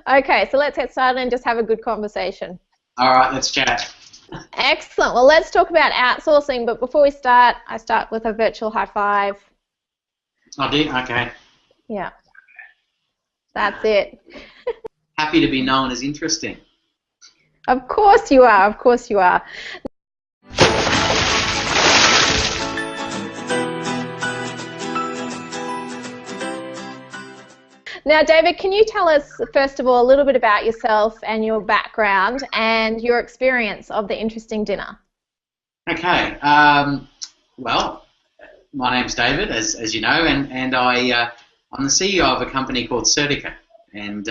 Okay, so let's get started and just have a good conversation. All right, let's chat. Excellent. Well, let's talk about outsourcing, but before we start, I start with a virtual high five. I do? Okay. Yeah. That's it. Happy to be known as interesting. Of course you are. Of course you are. Now, David, can you tell us, first of all, a little bit about yourself and your background and your experience of the Interesting Dinner? Okay. Well, my name's David, as you know, and I'm the CEO of a company called Certica, and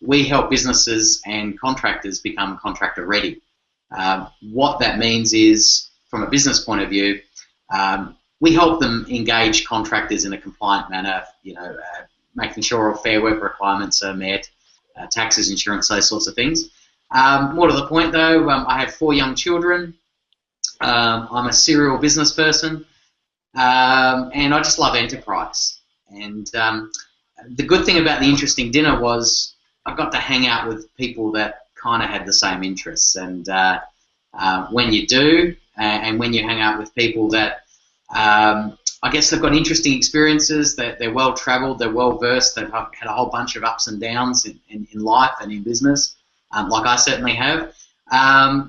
we help businesses and contractors become contractor ready. What that means is, from a business point of view, we help them engage contractors in a compliant manner, making sure all fair work requirements are met, taxes, insurance, those sorts of things. More to the point, though, I have 4 young children. I'm a serial business person, and I just love enterprise. And the good thing about the Interesting Dinner was I got to hang out with people that kind of had the same interests. And when you do, and when you hang out with people that I guess they've got interesting experiences, that they're well-travelled, they're well-versed, they've had a whole bunch of ups and downs in life and in business, like I certainly have.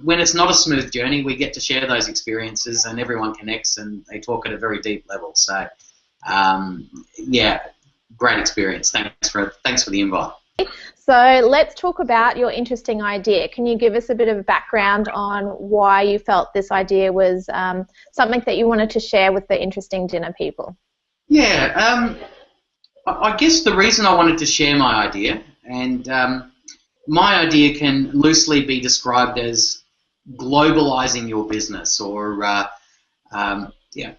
When it's not a smooth journey, we get to share those experiences and everyone connects and they talk at a very deep level. So, yeah, great experience. Thanks for the invite. So let's talk about your interesting idea. Can you give us a bit of a background on why you felt this idea was something that you wanted to share with the Interesting Dinner people? Yeah, I guess the reason I wanted to share my idea, and my idea can loosely be described as globalizing your business, or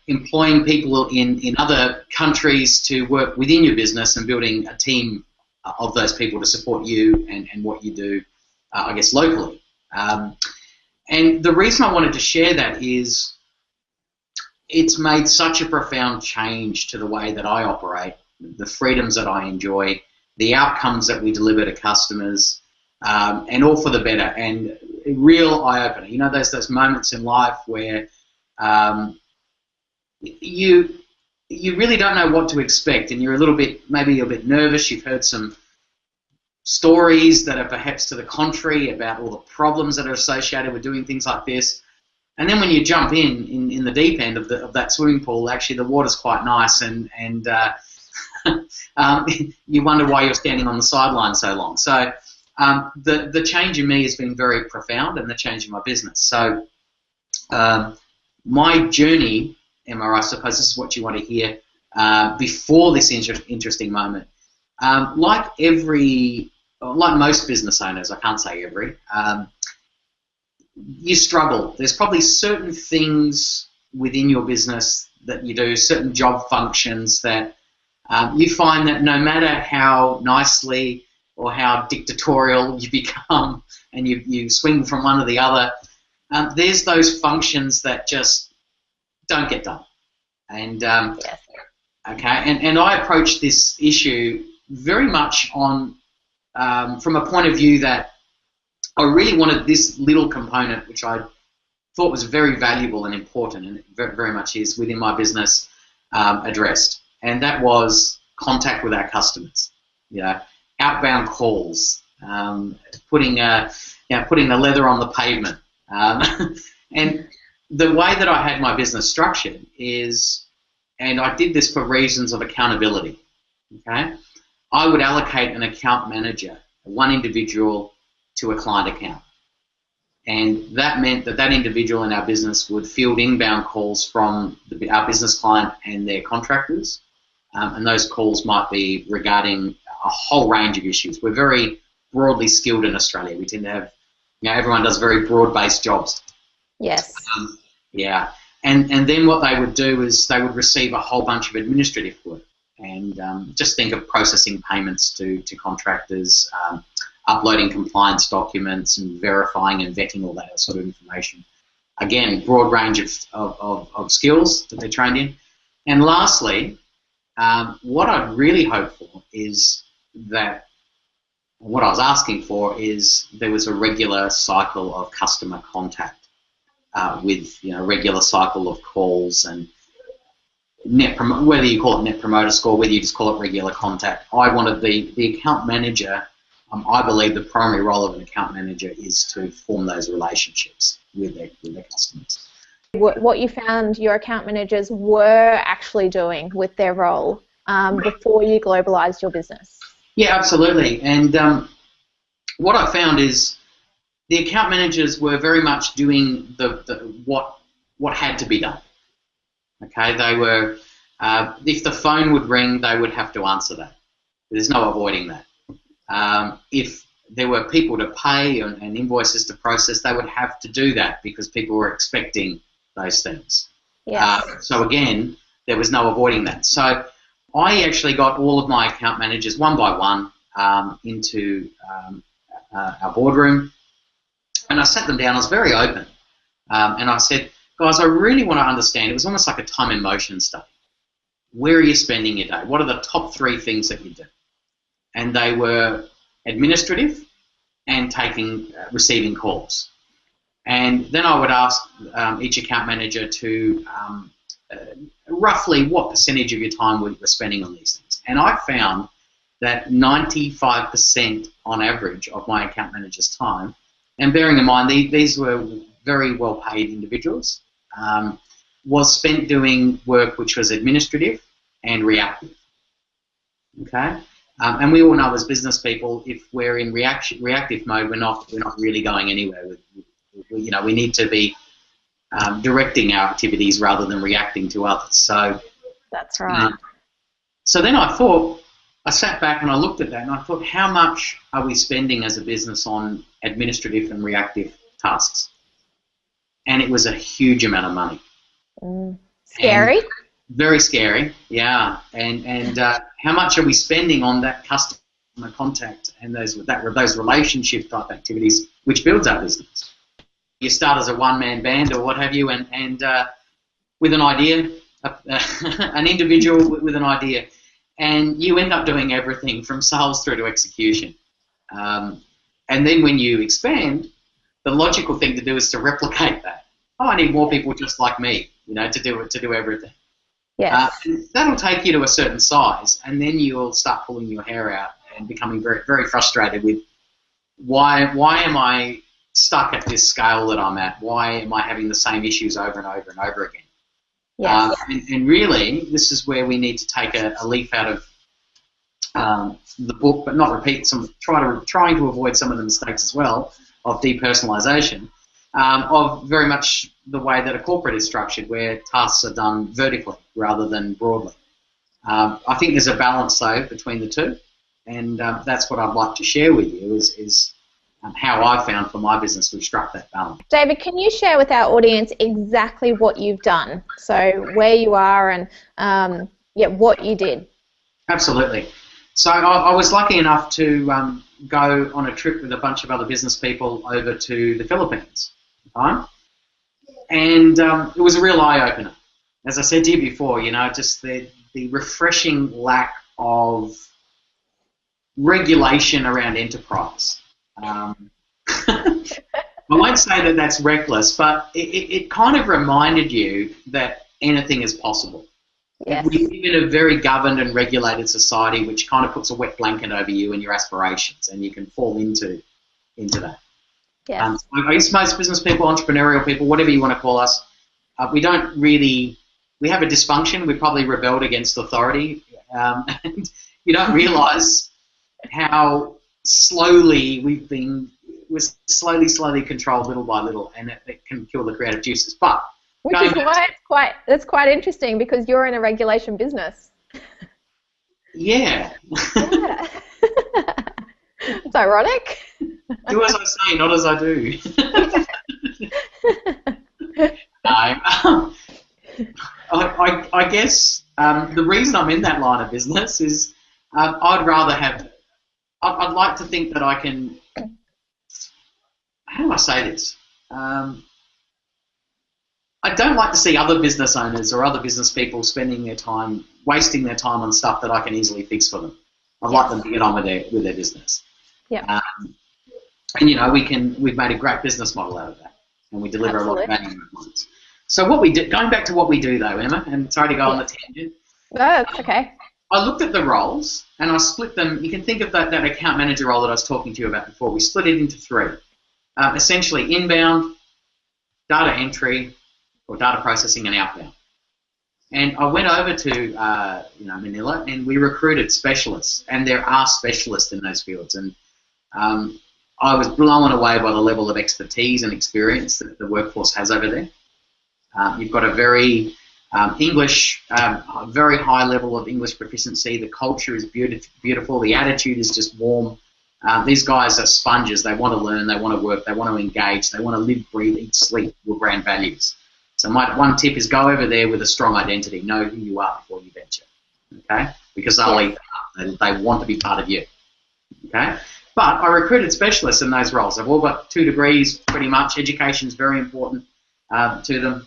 employing people in other countries to work within your business and building a team of those people to support you and what you do, I guess, locally. And the reason I wanted to share that is it's made such a profound change to the way that I operate, the freedoms that I enjoy, the outcomes that we deliver to customers, and all for the better, and a real eye-opener. You know, there's those moments in life where you really don't know what to expect, and you're maybe a bit nervous. You've heard some stories that are perhaps to the contrary about all the problems that are associated with doing things like this. And then when you jump in the deep end of that swimming pool, actually the water's quite nice, and you wonder why you're standing on the sideline so long. So the change in me has been very profound, and the change in my business. So my journey, Emma, I suppose this is what you want to hear before this interesting moment. Like most business owners, I can't say every, you struggle. There's probably certain things within your business that you do, certain job functions that you find that no matter how nicely or how dictatorial you become and you swing from one to the other, there's those functions that just don't get done. And Yes. okay, and I approached this issue very much on from a point of view that I really wanted this little component, which I thought was very valuable and important, and it very much is within my business, addressed, and that was contact with our customers. Outbound calls, putting the leather on the pavement, and the way that I had my business structured is, and I did this for reasons of accountability. Okay, I would allocate an account manager, one individual, to a client account. And that meant that individual in our business would field inbound calls from our business client and their contractors. And those calls might be regarding a whole range of issues. We're very broadly skilled in Australia. We tend to have, everyone does very broad-based jobs. Yes. Yeah. And then what they would do is they would receive a whole bunch of administrative work. And just think of processing payments to contractors, uploading compliance documents and verifying and vetting all that sort of information. Again, broad range of skills that they're trained in. And lastly, what I'd really hope for is that What I was asking for is there was a regular cycle of customer contact with regular cycle of calls and whether you call it net promoter score, whether you just call it regular contact. I wanted the account manager. I believe the primary role of an account manager is to form those relationships with their customers. What you found your account managers were actually doing with their role before you globalized your business? Yeah, absolutely. And what I found is the account managers were very much doing what had to be done. Okay, they were. If the phone would ring, they would have to answer that. There's no avoiding that. If there were people to pay and invoices to process, they would have to do that because people were expecting those things. Yes. So again, there was no avoiding that. So I actually got all of my account managers one by one into our boardroom, and I sat them down. I was very open, and I said, guys, I really want to understand. It was almost like a time and motion study. Where are you spending your day? What are the top 3 things that you do? And they were administrative and receiving calls. And then I would ask each account manager to roughly what percentage of your time we were spending on these things. And I found that 95% on average of my account manager's time, and bearing in mind these were very well paid individuals, was spent doing work which was administrative and reactive. Okay? And we all know as business people, if we're in reactive mode, we're not really going anywhere. We need to be directing our activities rather than reacting to others. So that's right. So then I sat back and I looked at that and I thought, how much are we spending as a business on administrative and reactive tasks? And it was a huge amount of money. Scary. And very scary, yeah. And how much are we spending on that customer contact and those relationship type activities, which builds our business? You start as a one-man band or what have you, and with an idea, an individual with an idea, and you end up doing everything from sales through to execution. And then when you expand, the logical thing to do is to replicate that. Oh, I need more people just like me, to do everything. Yes. That'll take you to a certain size, and then you'll start pulling your hair out and becoming very, very frustrated with why am I stuck at this scale that I'm at? Why am I having the same issues over and over and over again? Yes. And really, this is where we need to take a leaf out of the book, but not repeat trying to avoid some of the mistakes as well of depersonalization, of very much the way that a corporate is structured, where tasks are done vertically rather than broadly. I think there's a balance, though, between the two, and that's what I'd like to share with you is how I found for my business we've struck that balance. David, can you share with our audience exactly what you've done? So where you are and what you did. Absolutely. So I was lucky enough to go on a trip with a bunch of other business people over to the Philippines. And it was a real eye-opener. As I said to you before, just the refreshing lack of regulation around enterprise. I won't say that that's reckless, but it kind of reminded you that anything is possible. Yes. We live in a very governed and regulated society which kind of puts a wet blanket over you and your aspirations, and you can fall into that. Yes. I guess most business people, entrepreneurial people, whatever you want to call us, we have a dysfunction. We probably rebelled against authority, and you don't realise how slowly we're slowly controlled little by little, and it can kill the creative juices. But which is why it's quite interesting, because you're in a regulation business. Yeah. It's ironic. Do as I say, not as I do. I guess the reason I'm in that line of business is I'd like to think that I can. How do I say this? I don't like to see other business owners or other business people wasting their time on stuff that I can easily fix for them. I'd like them to get on with their business. Yeah. And we've made a great business model out of that, and we deliver Absolutely. a lot of value to our clients. So what we do, going back to what we do though, Emma, and sorry to go on the tangent. No, that's okay. I looked at the roles and I split them. You can think of that account manager role that I was talking to you about before. We split it into three. Essentially inbound, data entry, or data processing, and outbound. And I went over to Manila, and we recruited specialists, and there are specialists in those fields. And I was blown away by the level of expertise and experience that the workforce has over there. You've got a very very high level of English proficiency. The culture is beautiful. The attitude is just warm. These guys are sponges. They want to learn. They want to work. They want to engage. They want to live, breathe, eat, sleep your brand values. So my one tip is go over there with a strong identity. Know who you are before you venture. Okay? Because they want to be part of you. Okay? But I recruited specialists in those roles. They've all got 2 degrees pretty much. Education is very important to them.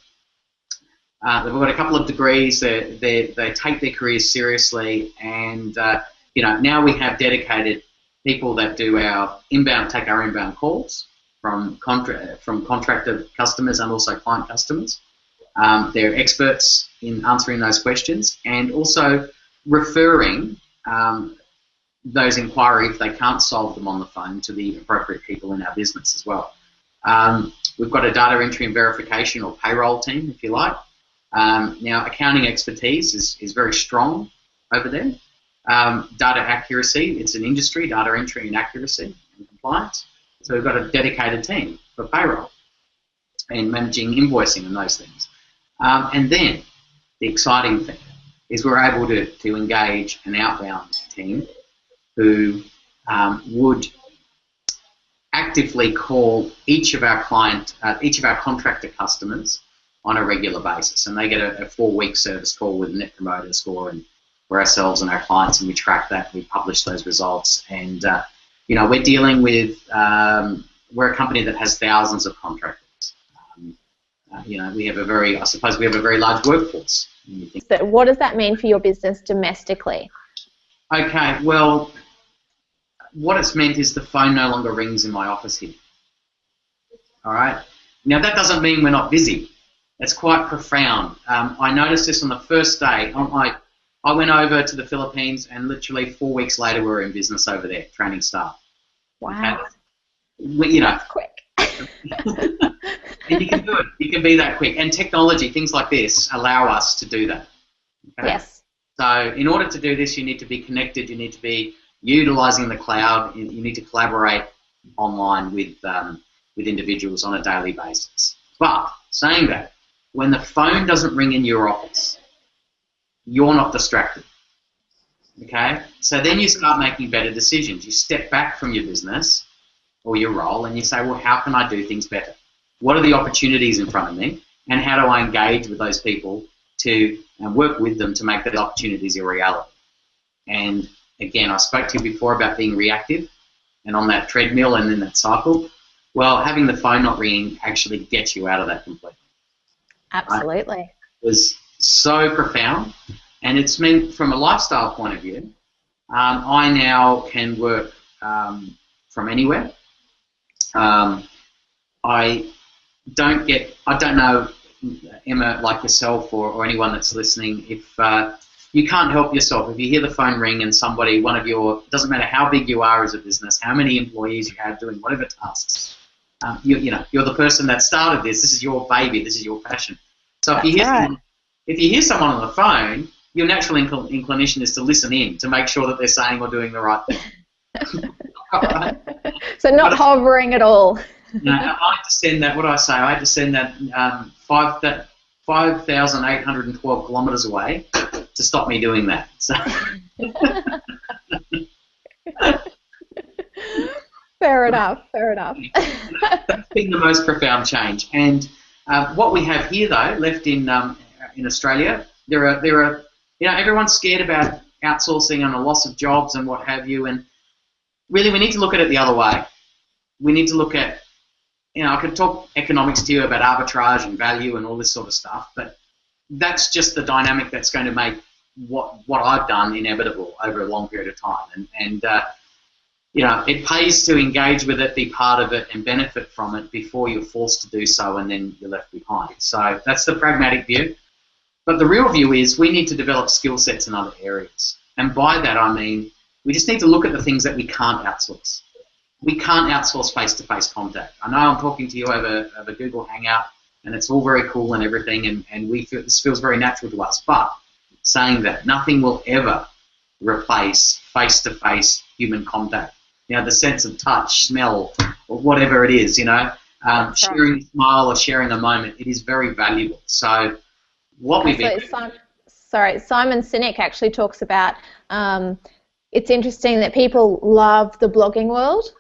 They've got a couple of degrees. They take their careers seriously, and now we have dedicated people that take our inbound calls from contractor customers and also client customers. They're experts in answering those questions and also referring those inquiries, if they can't solve them on the phone, to the appropriate people in our business as well. We've got a data entry and verification or payroll team, if you like. Now, accounting expertise is very strong over there. Data accuracy, it's an industry, data entry and accuracy and compliance. So we've got a dedicated team for payroll and managing invoicing and those things. And then the exciting thing is we're able to engage an outbound team who would actively call each of our contractor customers on a regular basis, and they get a 4-week service call with a Net Promoter Score, and we're ourselves and our clients, and we track that, we publish those results, and we're dealing with we're a company that has thousands of contractors. We have a very large workforce. So what does that mean for your business domestically? Okay, well, what it's meant is the phone no longer rings in my office here. All right. Now that doesn't mean we're not busy. It's quite profound. I noticed this on the first day. I went over to the Philippines, and literally 4 weeks later, we were in business over there, training staff. Wow. That's quick. And you can do it. You can be that quick. And technology, things like this, allow us to do that. Okay? Yes. So in order to do this, you need to be connected. You need to be utilising the cloud. You need to collaborate online with individuals on a daily basis. But saying that, when the phone doesn't ring in your office, you're not distracted. Okay? So then you start making better decisions. You step back from your business or your role and you say, well, how can I do things better? What are the opportunities in front of me? And how do I engage with those people to work with them to make those opportunities a reality? And again, I spoke to you before about being reactive and on that treadmill and in that cycle. Well, having the phone not ringing actually gets you out of that completely. Absolutely. It was so profound, and it's meant from a lifestyle point of view. I now can work from anywhere. I don't know, Emma, like yourself or anyone that's listening, if you can't help yourself. If you hear the phone ring and somebody, doesn't matter how big you are as a business, how many employees you have doing whatever tasks, you're the person that started this. This is your baby. This is your passion. So if you hear someone on the phone, your natural inclination is to listen in to make sure that they're saying or doing the right thing. Right? So not hovering at all. No, I had to send that. What do I say? I had to send that 5,812 kilometres away to stop me doing that. So. Fair enough. That's been the most profound change. And what we have here, though, left in Australia, there are everyone's scared about outsourcing and a loss of jobs and what have you. And really, we need to look at it the other way. We need to look at, I could talk economics to you about arbitrage and value and all this sort of stuff, but that's just the dynamic that's going to make what I've done inevitable over a long period of time. And it pays to engage with it, be part of it, and benefit from it before you're forced to do so and then you're left behind. So that's the pragmatic view. But the real view is we need to develop skill sets in other areas. And by that I mean we just need to look at the things that we can't outsource. We can't outsource face-to-face contact. I know I'm talking to you over Google Hangout, and it's all very cool and everything, and this feels very natural to us. But saying that, nothing will ever replace face-to-face human contact. The sense of touch, smell, or whatever it is, sharing a smile or sharing a moment, it is very valuable. So what we've been... Simon Sinek actually talks about it's interesting that people love the blogging world,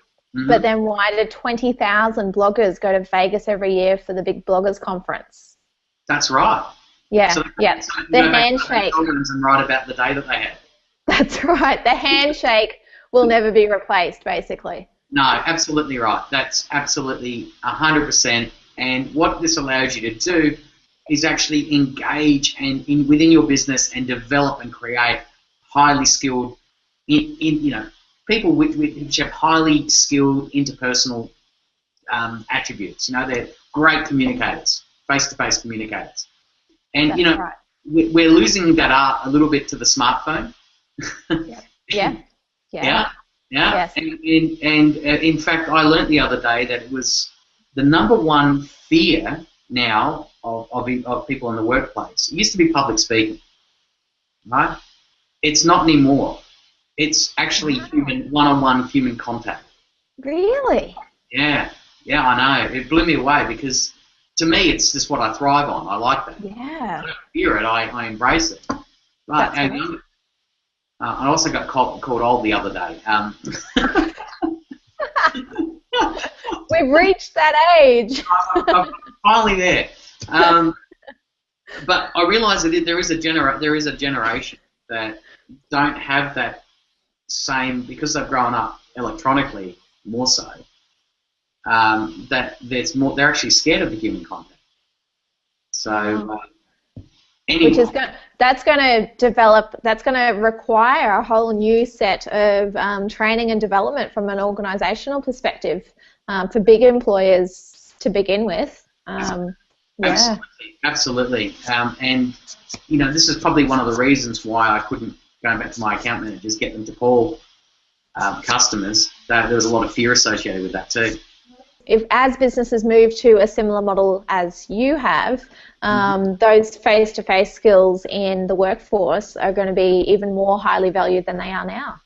but then why do 20,000 bloggers go to Vegas every year for the big bloggers conference? That's right. Yeah, so the handshake. And write about the day that they had. That's right. The handshake will never be replaced, basically. No, absolutely right. That's absolutely 100%. And what this allows you to do is actually engage within your business and develop and create highly skilled, people which have highly skilled interpersonal attributes. They're great communicators, face-to-face communicators. And That's right. We're losing that art a little bit to the smartphone. Yeah. Yes. And in fact, I learnt the other day that it was the number one fear now of people in the workplace. It used to be public speaking, right? It's not anymore. It's actually one-on-one human contact. Really? Yeah, I know. It blew me away because to me, it's just what I thrive on. I like that. Yeah. I don't fear it. I embrace it. But I also got called old the other day. We've reached that age. I'm finally there. But I realise that there is a generation that don't have that same, because they've grown up electronically more so. That there's more. They're actually scared of the human contact. So. Anyway. Which is that's going to require a whole new set of training and development from an organisational perspective for big employers to begin with. Absolutely. And this is probably one of the reasons why I couldn't, going back to my account managers, get them to call customers. There was a lot of fear associated with that too. As businesses move to a similar model as you have, those face-to-face skills in the workforce are going to be even more highly valued than they are now.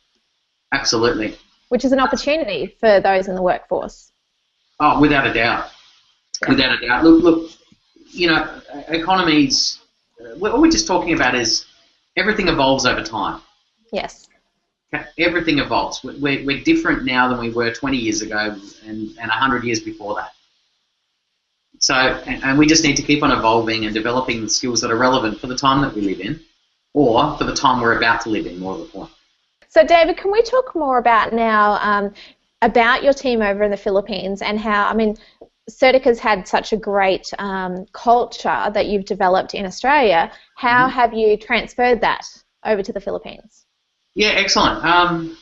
Absolutely. Which is an opportunity for those in the workforce. Oh, without a doubt. Yeah. Without a doubt. Look, economies, what we're just talking about is everything evolves over time. Yes. Everything evolves. We're different now than we were 20 years ago and 100 years before that. So, and we just need to keep on evolving and developing the skills that are relevant for the time that we live in, or for the time we're about to live in, more of the point. So, David, can we talk more about now about your team over in the Philippines and how, Certica's had such a great culture that you've developed in Australia. How have you transferred that over to the Philippines? Yeah, excellent.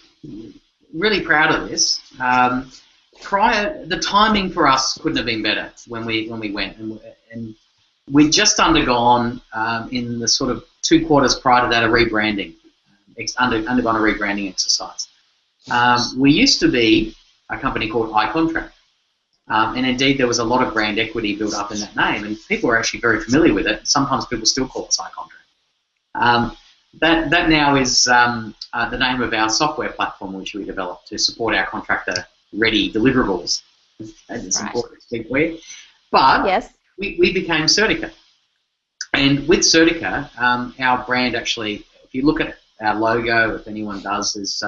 Really proud of this. The timing for us couldn't have been better when we went, and we'd just undergone in the sort of 2 quarters prior to that a rebranding, undergone a rebranding exercise. We used to be a company called iContract, and indeed there was a lot of brand equity built up in that name, and people were actually very familiar with it. Sometimes people still call us iContract. That now is the name of our software platform, which we developed to support our contractor-ready deliverables. It's important to speak with. But yes. we became Certica. And with Certica, our brand actually, if you look at our logo, if anyone does, is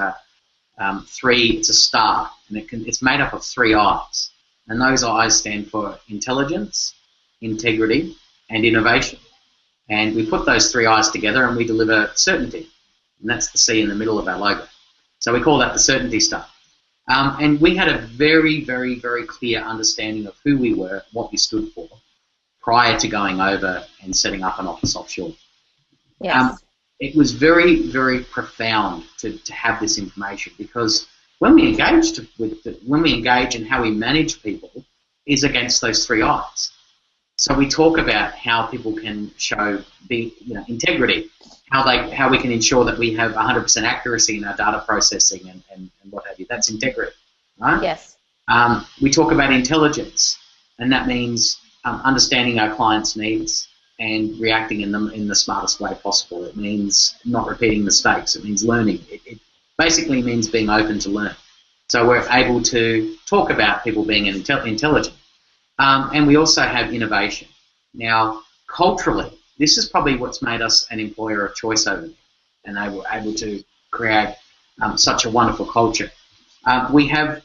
it's a star, and it's made up of 3 eyes. And those eyes stand for intelligence, integrity, and innovation. And we put those 3 eyes together and we deliver certainty. And that's the C in the middle of our logo. So we call that the Certainty Star. And we had a very, very, very clear understanding of who we were, what we stood for, prior to going over and setting up an office offshore. Yes. It was very, very profound to have this information because when we engage in how we manage people is against those three eyes. So we talk about how people can show integrity, how we can ensure that we have 100% accuracy in our data processing and what have you. That's integrity, right? Yes. We talk about intelligence, and that means understanding our clients' needs and reacting in them in the smartest way possible. It means not repeating mistakes. It means learning. It basically means being open to learn. So we're able to talk about people being intelligent. And we also have innovation. Now, culturally, this is probably what's made us an employer of choice over there, and they were able to create such a wonderful culture. We have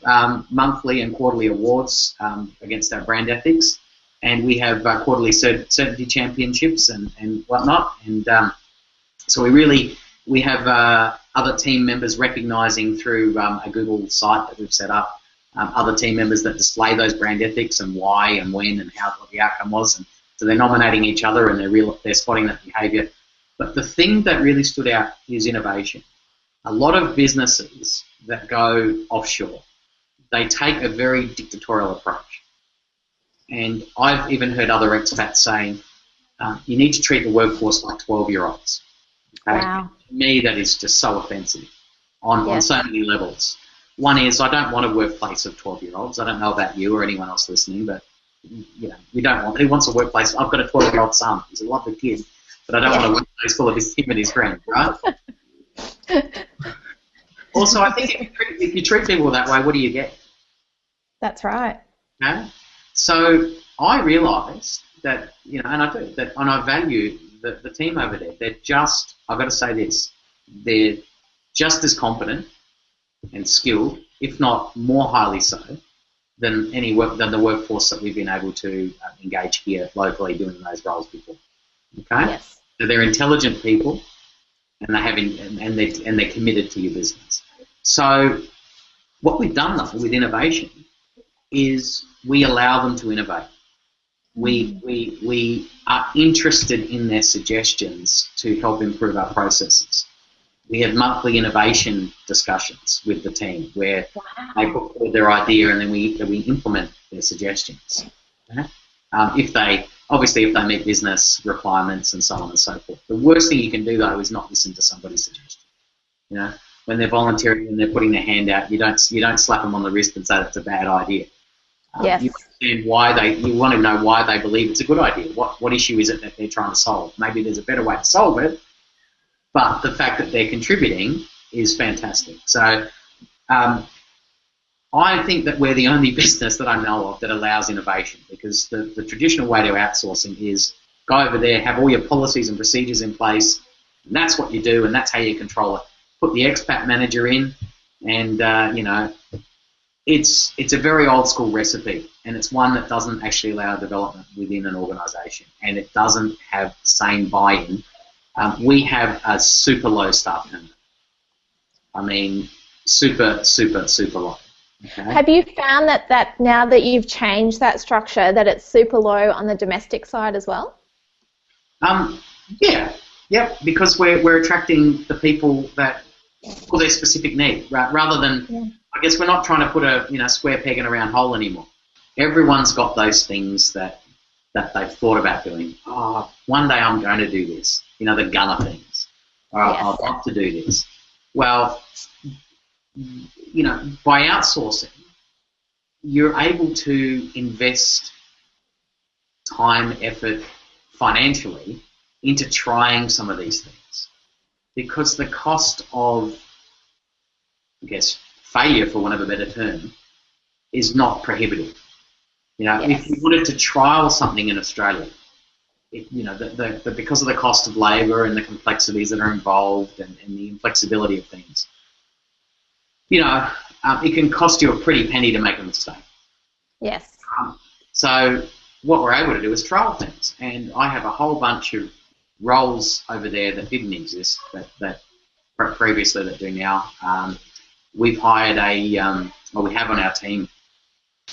monthly and quarterly awards against our brand ethics, and we have quarterly certainty championships and whatnot. And so we have other team members recognising through a Google site that we've set up, other team members that display those brand ethics and why and when and what the outcome was. And so they're nominating each other and they're spotting that behaviour. But the thing that really stood out is innovation. A lot of businesses that go offshore, they take a very dictatorial approach. And I've even heard other expats saying, you need to treat the workforce like 12-year-olds. Okay? Wow. To me, that is just so offensive on so many levels. One is, I don't want a workplace of 12-year-olds. I don't know about you or anyone else listening, but we don't want. Who wants a workplace? I've got a 12-year-old son. He's a lovely kid, but I don't want a workplace full of him and his friends, right? Also, I think if you treat people that way, what do you get? That's right. Okay? So I realised that, and I do, and I value the team over there. They're just, I've got to say this, they're just as competent and skilled, if not more highly so, than the workforce that we've been able to engage here locally doing those roles before. Okay? Yes. So they're intelligent people, and they're committed to your business. So what we've done though with innovation is we allow them to innovate. We are interested in their suggestions to help improve our processes. We have monthly innovation discussions with the team where they put forward their idea and then we implement their suggestions. Okay? If they meet business requirements and so on and so forth. The worst thing you can do though is not listen to somebody's suggestion. When they're volunteering and they're putting their hand out, you don't slap them on the wrist and say it's a bad idea. Yes. You understand you want to know why they believe it's a good idea. What issue is it that they're trying to solve? Maybe there's a better way to solve it, but the fact that they're contributing is fantastic. So I think that we're the only business that I know of that allows innovation, because the traditional way to outsourcing is go over there, have all your policies and procedures in place, and that's what you do, and that's how you control it. Put the expat manager in, and it's a very old school recipe, and it's one that doesn't actually allow development within an organisation, and it doesn't have the same buy-in. We have a super low staff turnover. I mean, super, super, super low. Okay. Have you found that now that you've changed that structure, that it's super low on the domestic side as well? Because we're attracting the people that for their specific need, rather than I guess we're not trying to put a square peg in a round hole anymore. Everyone's got those things that they've thought about doing. Oh, one day I'm going to do this. The gunner things. Or I'd love to do this. Well, by outsourcing, you're able to invest time, effort, financially into trying some of these things, because the cost of, I guess, failure, for want of a better term, is not prohibitive. If you wanted to trial something in Australia, because of the cost of labour and the complexities that are involved and the inflexibility of things, it can cost you a pretty penny to make a mistake. Yes. So what we're able to do is trial things, and I have a whole bunch of roles over there that didn't exist that previously that do now. We've hired we have on our team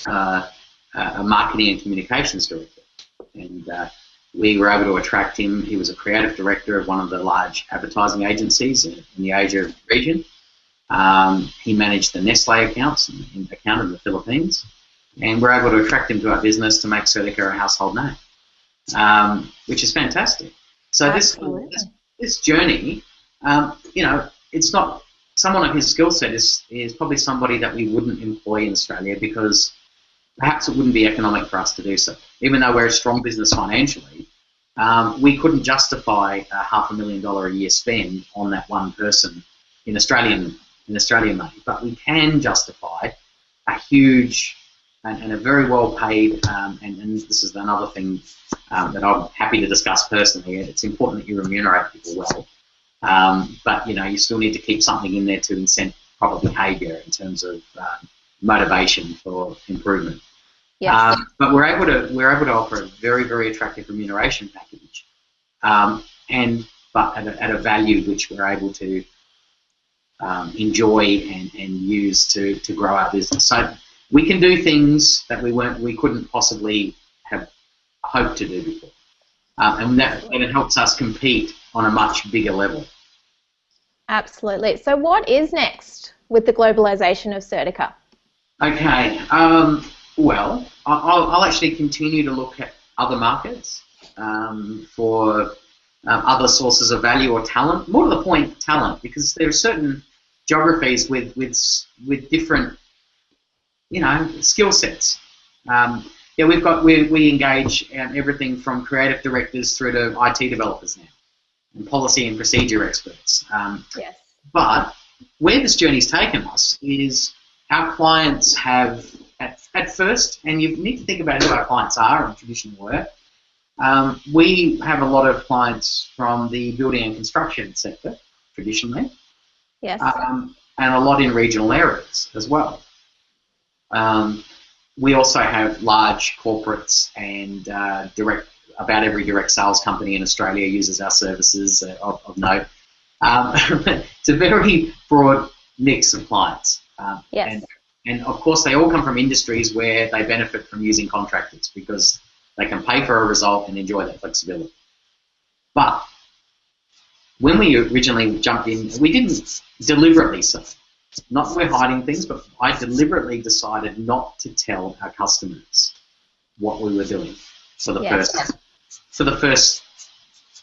a marketing and communications director, and we were able to attract him. He was a creative director of one of the large advertising agencies in the Asia region, He managed the Nestle account in the Philippines, and we're able to attract him to our business to make Certica a household name, which is fantastic. So this journey, it's not someone of his skill set is probably somebody that we wouldn't employ in Australia because perhaps it wouldn't be economic for us to do so. Even though we're a strong business financially, we couldn't justify a $500,000 a year spend on that one person in Australian money. But we can justify a huge and a very well paid, and this is another thing that I'm happy to discuss personally. It's important that you remunerate people well, but you still need to keep something in there to incent proper behaviour in terms of motivation for improvement. Yes. But we're able to offer a very, very attractive remuneration package, but at a value which we're able to enjoy and use to grow our business. So we can do things that we couldn't possibly have hoped to do before, and it helps us compete on a much bigger level. Absolutely. So what is next with the globalization of Certica? Okay. Well, I'll actually continue to look at other markets for other sources of value or talent. More to the point, talent, because there are certain geographies with different, skill sets. We engage everything from creative directors through to IT developers now, and policy and procedure experts. Yes. But where this journey's taken us is our clients have, at first, and you need to think about who our clients are in traditional work. We have a lot of clients from the building and construction sector, traditionally. Yes. And a lot in regional areas as well. We also have large corporates and about every direct sales company in Australia uses our services of note. It's a very broad mix of clients. Yes. And of course, they all come from industries where they benefit from using contractors because they can pay for a result and enjoy that flexibility. But when we originally jumped in, we didn't deliberately so. Not that we're hiding things, but I deliberately decided not to tell our customers what we were doing for the first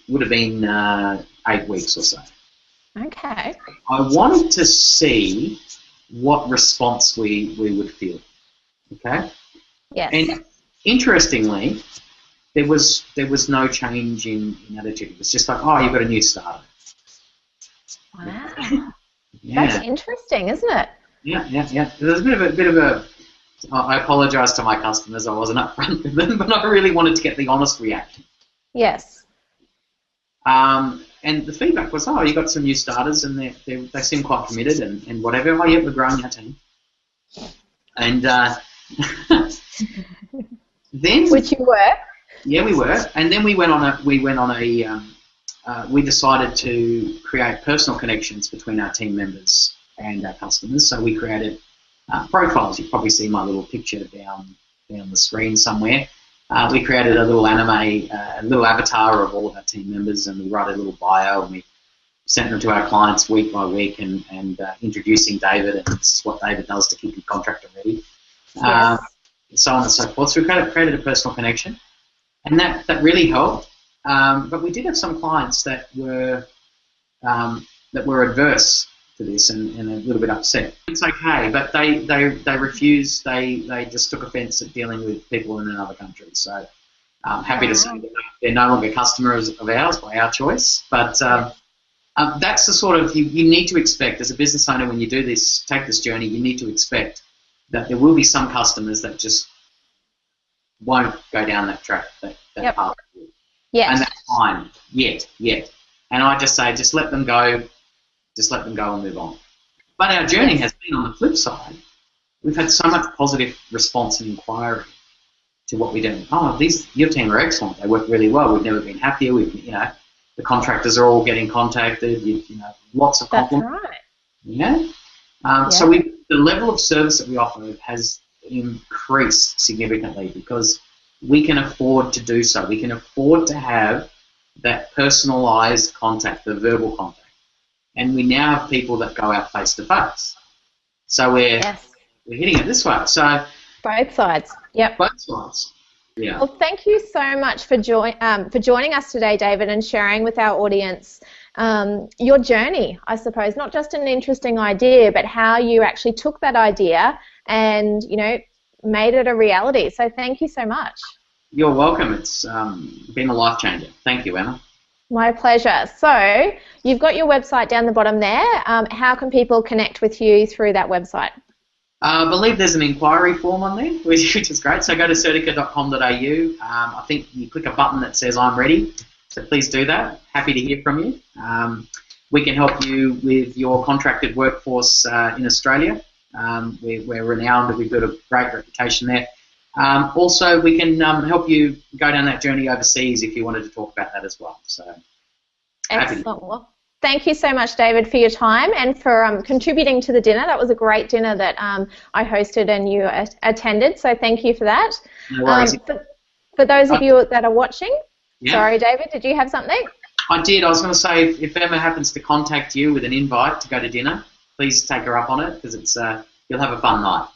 would have been 8 weeks or so. Okay. I wanted to see what response we would feel. Okay. Yes. And interestingly, there was no change in attitude. It was just like, oh, you've got a new starter. Wow. Yeah. That's interesting, isn't it? Yeah. There's a bit of a. I apologise to my customers. I wasn't upfront with them, but I really wanted to get the honest reaction. Yes. And the feedback was, oh, you got some new starters, and they seem quite committed and whatever. Oh, yeah, we're growing our team. And then, which you were. Yeah, we were. And then we decided to create personal connections between our team members and our customers. So we created profiles. You probably see my little picture down the screen somewhere. We created a little anime, a little avatar of all of our team members, and we wrote a little bio, and we sent them to our clients week by week, and introducing David, and this is what David does to keep your contractor ready, Yes. so on and so forth. So we created a personal connection, and that really helped. But we did have some clients that were adverse to this and a little bit upset. It's okay, but they refused. They just took offence at dealing with people in another country. So I'm happy to say that they're no longer customers of ours by our choice. But that's the sort of you need to expect as a business owner when you do this, take this journey. You need to expect that there will be some customers that just won't go down that track, that path. Yes. And that's fine. Yet. And I just say, just let them go and move on. But our journey has been on the flip side. We've had so much positive response and inquiry to what we do. Oh, your team are excellent. They work really well. We've never been happier. The contractors are all getting contacted. Lots of compliments. That's right. Yeah. So the level of service that we offer has increased significantly because we can afford to do so. We can afford to have that personalised contact, the verbal contact. and we now have people that go out face to face. So we're hitting it this way. So both sides. Yep. Both sides. Yeah. Well, thank you so much for joining us today, David, and sharing with our audience your journey, I suppose, not just an interesting idea, but how you actually took that idea and, made it a reality. So thank you so much. You're welcome. It's been a life changer. Thank you, Emma. My pleasure. So you've got your website down the bottom there. How can people connect with you through that website? I believe there's an inquiry form on there, which is great. So go to certica.com.au. I think you click a button that says I'm ready. So please do that. Happy to hear from you. We can help you with your contracted workforce in Australia. We're renowned. We've got a great reputation there. Also, we can help you go down that journey overseas if you wanted to talk about that as well. So, excellent. Well, thank you so much, David, for your time and for contributing to the dinner. That was a great dinner that I hosted and you attended, so thank you for that. No worries. For those of you that are watching, yeah. Sorry, David, did you have something? I did. I was going to say, if Emma happens to contact you with an invite to go to dinner, please take her up on it because it's you'll have a fun night.